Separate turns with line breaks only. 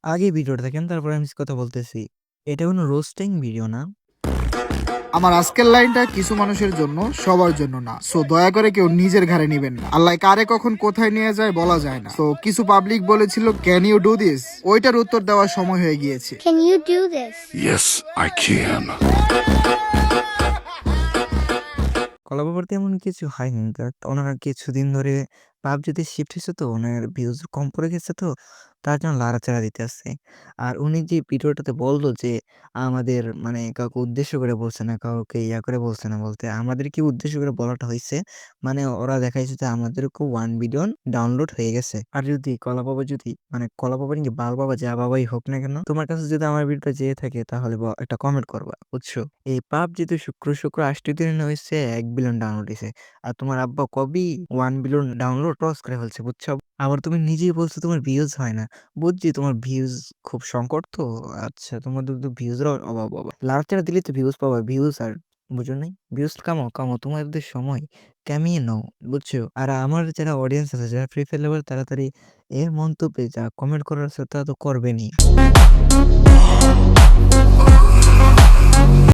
আগে ভিডিওটা দেখেন, তারপরে আমি কথা বলতেছি। এটা কোনো রোস্টিং ভিডিও না।
আমার আজকের লাইনটা কিছু মানুষের জন্য, সবার জন্য না। সো দয়া করে কেউ নিজের ঘাড়ে নিবেন না। আল্লাহ কারে কখন কোথায় নিয়ে যায় বলা যায় না। তো কিছু পাবলিক বলেছিল ক্যান ইউ ডু দিস, ওইটার উত্তর দেওয়ার সময় হয়ে গিয়েছে।
Can you do this?
Yes, I can.
কলাবাবুর তেমন কিছু হয়নি। বাট ওনার কিছুদিন ধরে পাবজিতে শিফট হয়েছে, তো ওনার ভিউজ কম পড়ে গেছে, তো তার জন্য লাড়াচাড়া দিতে আসছে। আর উনি যে ভিডিওটাতে বলল যে আমাদের মানে কাউকে উদ্দেশ্য করে বলছে না, কাউকে করে বলছে না, বলতে আমাদেরকে উদ্দেশ্য করে বলাটা হইছে। মানে ওরা দেখাইছে যে আমাদেরকেও 1 বিলিয়ন ডাউনলোড হয়ে গেছে। আর যদি কলাবাবা যদি মানে কলাবাবা কি বাল বাবা যা বাবাই হোক না কেন, তোমার কাছে যদি আমার ভিডিওটা যেয়ে থাকে তাহলে একটা কমেন্ট করবা, বুঝছো? এই পাবজিতে শুক্র 8টি দিন হইছে 1 বিলিয়ন ডাউনলোড হইছে। আর তোমার আব্বা কবেই 1 বিলিয়ন ডাউনলোড ক্রস করে ফেলছে, বুঝছো? আবার তুমি নিজেই বলছো তোমার ভিউজ হয় না। বুঝছি তোমার ভিউজ খুব সংকট তো। আচ্ছা, তোমাদের তো ভিউজের অভাব বাবা। লাড়াচাড়া দিলে তো ভিউজ পাবা, ভিউজ আর বুঝো নাই? ভিউজ কামাও তোমাদের সময় কামিয়ে নাও, বুঝছো? আর আমার যারা অডিয়েন্স আছে, যারা ফ্রি ফায়ার লেভেল, তাড়াতাড়ি এর মন্তব্যে যা কমেন্ট করার আছে তা তো করবেনই।